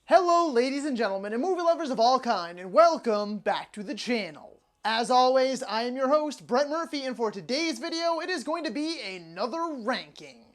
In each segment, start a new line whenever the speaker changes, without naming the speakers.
Hello ladies and gentlemen and movie lovers of all kind, and welcome back to the channel. As always, I am your host, Brett Murphy, and for today's video, it is going to be another ranking.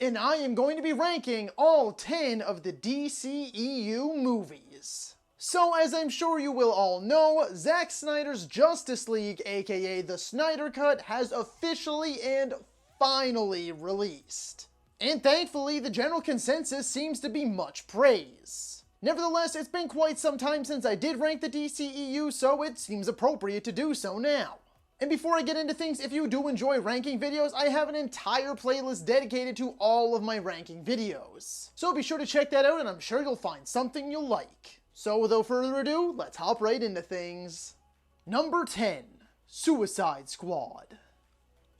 And I am going to be ranking all 10 of the DCEU movies. So as I'm sure you will all know, Zack Snyder's Justice League, aka the Snyder Cut, has officially and finally released. And thankfully, the general consensus seems to be much praise. Nevertheless, it's been quite some time since I did rank the DCEU, so it seems appropriate to do so now. And before I get into things, if you do enjoy ranking videos, I have an entire playlist dedicated to all of my ranking videos. So be sure to check that out, and I'm sure you'll find something you'll like. So without further ado, let's hop right into things. Number 10, Suicide Squad.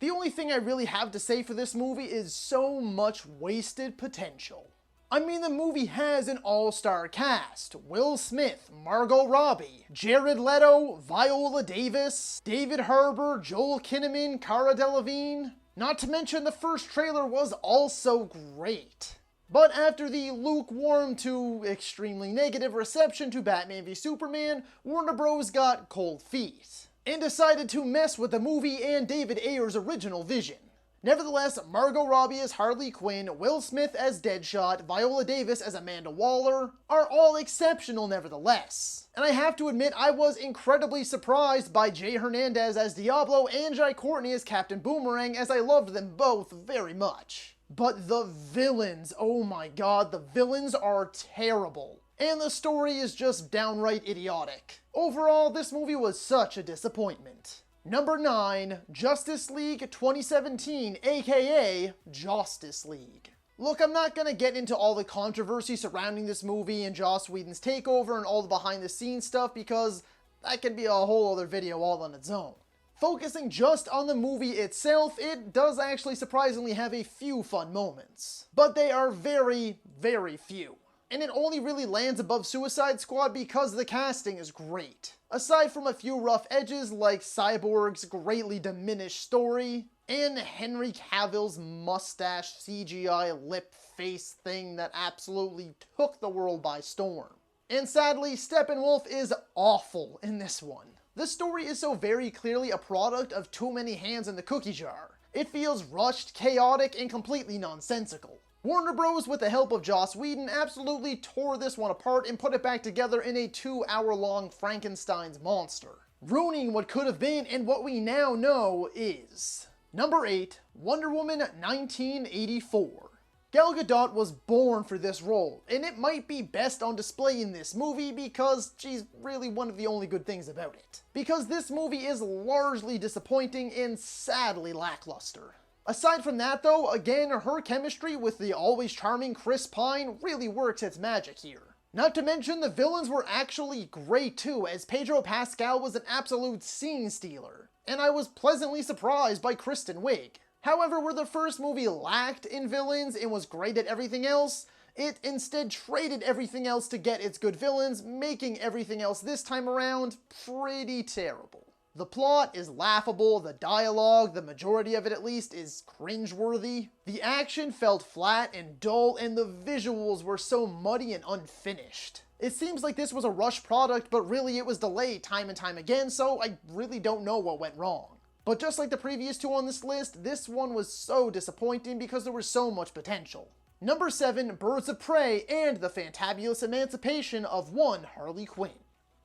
The only thing I really have to say for this movie is so much wasted potential. I mean, the movie has an all-star cast: Will Smith, Margot Robbie, Jared Leto, Viola Davis, David Harbour, Joel Kinnaman, Cara Delevingne. Not to mention the first trailer was also great. But after the lukewarm to extremely negative reception to Batman v Superman, Warner Bros. Got cold feet and decided to mess with the movie and David Ayer's original vision. Nevertheless, Margot Robbie as Harley Quinn, Will Smith as Deadshot, Viola Davis as Amanda Waller are all exceptional nevertheless. And I have to admit, I was incredibly surprised by Jay Hernandez as Diablo and Jai Courtney as Captain Boomerang, as I loved them both very much. But the villains, oh my god, the villains are terrible. And the story is just downright idiotic. Overall, this movie was such a disappointment. Number 9, Justice League 2017, aka Justice League. Look, I'm not gonna get into all the controversy surrounding this movie and Joss Whedon's takeover and all the behind the scenes stuff, because that could be a whole other video all on its own. Focusing just on the movie itself, it does actually surprisingly have a few fun moments. But they are very, very few. And it only really lands above Suicide Squad because the casting is great. Aside from a few rough edges like Cyborg's greatly diminished story, and Henry Cavill's mustache CGI lip face thing that absolutely took the world by storm. And sadly, Steppenwolf is awful in this one. The story is so very clearly a product of too many hands in the cookie jar. It feels rushed, chaotic, and completely nonsensical. Warner Bros., with the help of Joss Whedon, absolutely tore this one apart and put it back together in a 2-hour-long Frankenstein's monster, ruining what could have been and what we now know is. Number 8, Wonder Woman 1984. Gal Gadot was born for this role, and it might be best on display in this movie because she's really one of the only good things about it. Because this movie is largely disappointing and sadly lackluster. Aside from that though, again, her chemistry with the always charming Chris Pine really works its magic here. Not to mention the villains were actually great too, as Pedro Pascal was an absolute scene stealer, and I was pleasantly surprised by Kristen Wiig. However, where the first movie lacked in villains and was great at everything else, it instead traded everything else to get its good villains, making everything else this time around pretty terrible. The plot is laughable, the dialogue, the majority of it at least, is cringeworthy. The action felt flat and dull, and the visuals were so muddy and unfinished. It seems like this was a rushed product, but really it was delayed time and time again, so I really don't know what went wrong. But just like the previous two on this list, this one was so disappointing because there was so much potential. Number 7, Birds of Prey and the Fantabulous Emancipation of one Harley Quinn.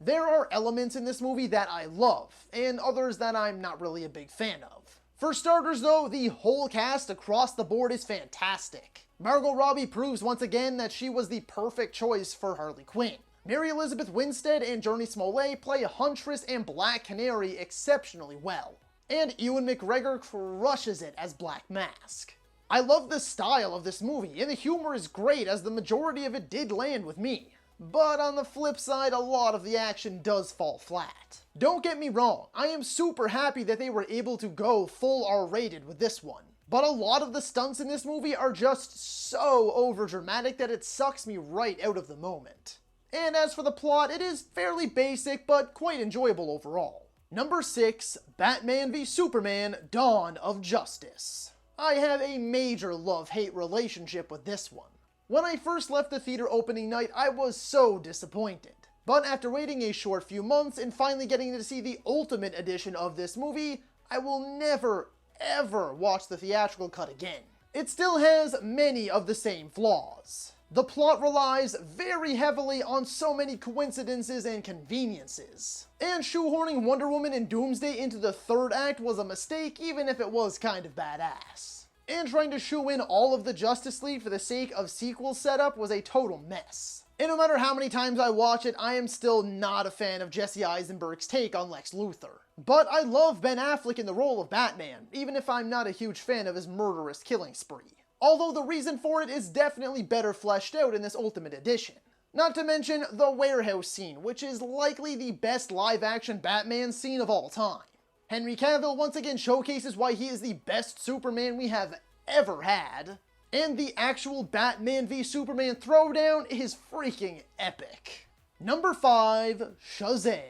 There are elements in this movie that I love, and others that I'm not really a big fan of. For starters though, the whole cast across the board is fantastic. Margot Robbie proves once again that she was the perfect choice for Harley Quinn. Mary Elizabeth Winstead and Jurnee Smollett play Huntress and Black Canary exceptionally well. And Ewan McGregor crushes it as Black Mask. I love the style of this movie, and the humor is great as the majority of it did land with me. But on the flip side, a lot of the action does fall flat. Don't get me wrong, I am super happy that they were able to go full R-rated with this one. But a lot of the stunts in this movie are just so overdramatic that it sucks me right out of the moment. And as for the plot, it is fairly basic, but quite enjoyable overall. Number 6, Batman v Superman: Dawn of Justice. I have a major love-hate relationship with this one. When I first left the theater opening night, I was so disappointed. But after waiting a short few months and finally getting to see the ultimate edition of this movie, I will never, ever watch the theatrical cut again. It still has many of the same flaws. The plot relies very heavily on so many coincidences and conveniences. And shoehorning Wonder Woman and Doomsday into the third act was a mistake, even if it was kind of badass. And trying to shoe in all of the Justice League for the sake of sequel setup was a total mess. And no matter how many times I watch it, I am still not a fan of Jesse Eisenberg's take on Lex Luthor. But I love Ben Affleck in the role of Batman, even if I'm not a huge fan of his murderous killing spree. Although the reason for it is definitely better fleshed out in this Ultimate Edition. Not to mention the warehouse scene, which is likely the best live-action Batman scene of all time. Henry Cavill once again showcases why he is the best Superman we have ever had. And the actual Batman v Superman throwdown is freaking epic. Number 5, Shazam.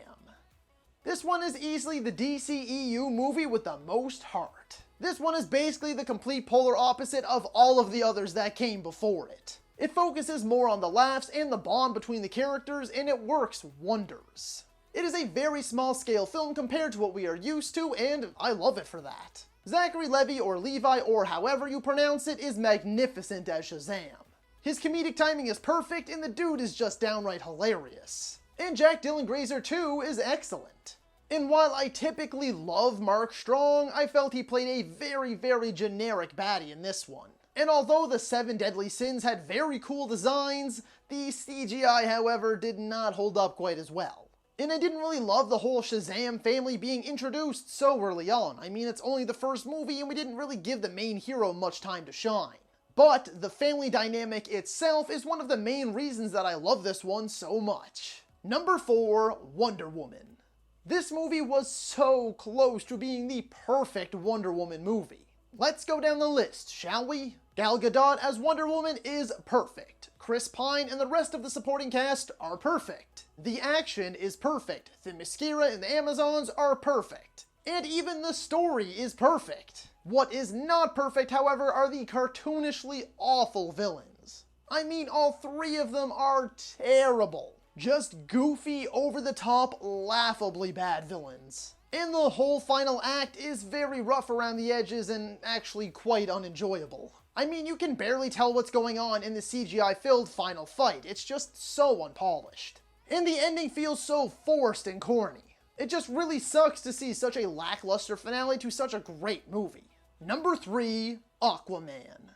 This one is easily the DCEU movie with the most heart. This one is basically the complete polar opposite of all of the others that came before it. It focuses more on the laughs and the bond between the characters, and it works wonders. It is a very small scale film compared to what we are used to, and I love it for that. Zachary Levi, or Levi, or however you pronounce it, is magnificent as Shazam. His comedic timing is perfect, and the dude is just downright hilarious. And Jack Dylan Grazer too is excellent. And while I typically love Mark Strong, I felt he played a very, very generic baddie in this one. And although the 7 Deadly Sins had very cool designs, the CGI, however, did not hold up quite as well. And I didn't really love the whole Shazam family being introduced so early on. I mean, it's only the first movie and we didn't really give the main hero much time to shine. But the family dynamic itself is one of the main reasons that I love this one so much. Number 4, Wonder Woman. This movie was so close to being the perfect Wonder Woman movie. Let's go down the list, shall we? Gal Gadot as Wonder Woman is perfect. Chris Pine and the rest of the supporting cast are perfect. The action is perfect. Themyscira and the Amazons are perfect. And even the story is perfect. What is not perfect, however, are the cartoonishly awful villains. I mean, all 3 of them are terrible. Just goofy, over-the-top, laughably bad villains. And the whole final act is very rough around the edges and actually quite unenjoyable. I mean, you can barely tell what's going on in the CGI-filled final fight. It's just so unpolished. And the ending feels so forced and corny. It just really sucks to see such a lackluster finale to such a great movie. Number 3, Aquaman.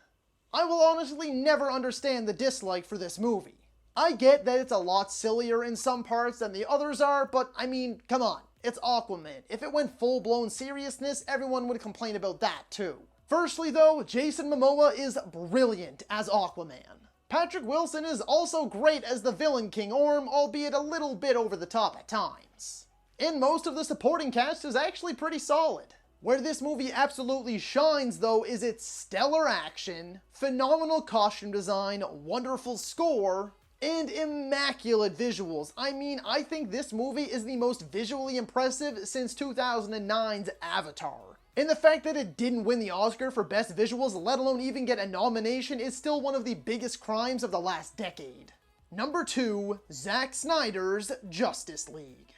I will honestly never understand the dislike for this movie. I get that it's a lot sillier in some parts than the others are, but I mean, come on, it's Aquaman. If it went full-blown seriousness, everyone would complain about that too. Firstly though, Jason Momoa is brilliant as Aquaman. Patrick Wilson is also great as the villain King Orm, albeit a little bit over the top at times. And most of the supporting cast is actually pretty solid. Where this movie absolutely shines though is its stellar action, phenomenal costume design, wonderful score, and immaculate visuals. I mean, I think this movie is the most visually impressive since 2009's Avatar. And the fact that it didn't win the Oscar for Best Visuals, let alone even get a nomination, is still one of the biggest crimes of the last decade. Number 2, Zack Snyder's Justice League.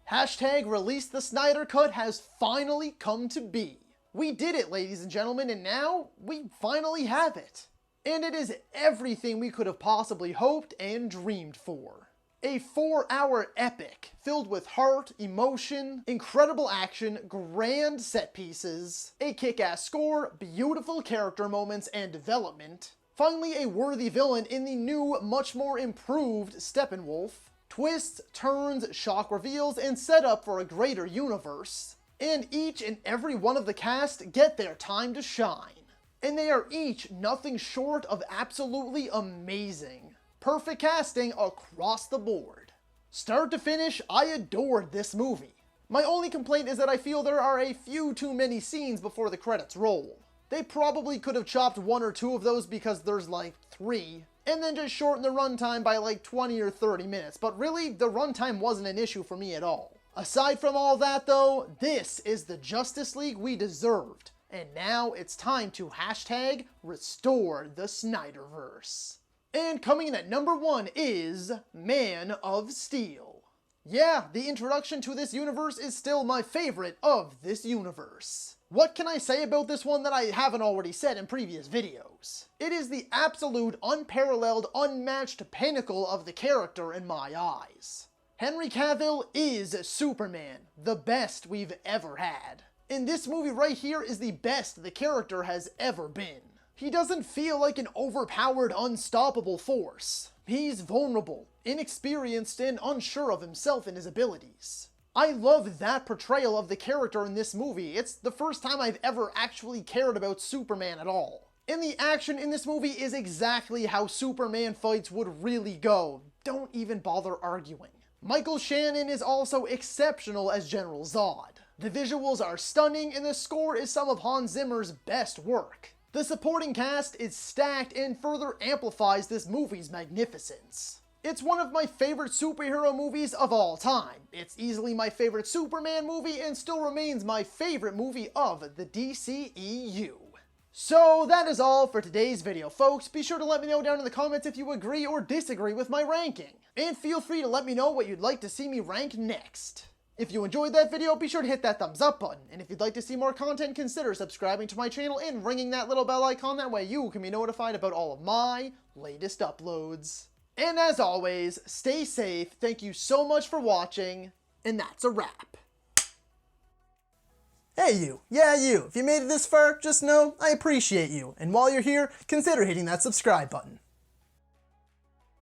Hashtag Release the Snyder Cut has finally come to be. We did it, ladies and gentlemen, and now we finally have it. And it is everything we could have possibly hoped and dreamed for. A 4-hour epic filled with heart, emotion, incredible action, grand set pieces, a kick-ass score, beautiful character moments and development, finally a worthy villain in the new, much more improved Steppenwolf, twists, turns, shock reveals, and setup for a greater universe, and each and every one of the cast get their time to shine. And they are each nothing short of absolutely amazing. Perfect casting across the board. Start to finish, I adored this movie. My only complaint is that I feel there are a few too many scenes before the credits roll. They probably could have chopped 1 or 2 of those because there's like 3, and then just shorten the runtime by like 20 or 30 minutes, but really, the runtime wasn't an issue for me at all. Aside from all that though, this is the Justice League we deserved. And now it's time to hashtag restore the Snyderverse. And coming in at number 1 is Man of Steel. Yeah, the introduction to this universe is still my favorite of this universe. What can I say about this one that I haven't already said in previous videos? It is the absolute, unparalleled, unmatched pinnacle of the character in my eyes. Henry Cavill is Superman, the best we've ever had. And this movie right here is the best the character has ever been. He doesn't feel like an overpowered, unstoppable force. He's vulnerable, inexperienced, and unsure of himself and his abilities. I love that portrayal of the character in this movie. It's the first time I've ever actually cared about Superman at all. And the action in this movie is exactly how Superman fights would really go. Don't even bother arguing. Michael Shannon is also exceptional as General Zod. The visuals are stunning, and the score is some of Hans Zimmer's best work. The supporting cast is stacked and further amplifies this movie's magnificence. It's one of my favorite superhero movies of all time. It's easily my favorite Superman movie and still remains my favorite movie of the DCEU. So that is all for today's video, folks. Be sure to let me know down in the comments if you agree or disagree with my ranking. And feel free to let me know what you'd like to see me rank next. If you enjoyed that video, be sure to hit that thumbs up button. And if you'd like to see more content, consider subscribing to my channel and ringing that little bell icon. That way you can be notified about all of my latest uploads. And as always, stay safe. Thank you so much for watching. And that's a wrap. Hey you, yeah you, if you made it this far, just know I appreciate you. And while you're here, consider hitting that subscribe button.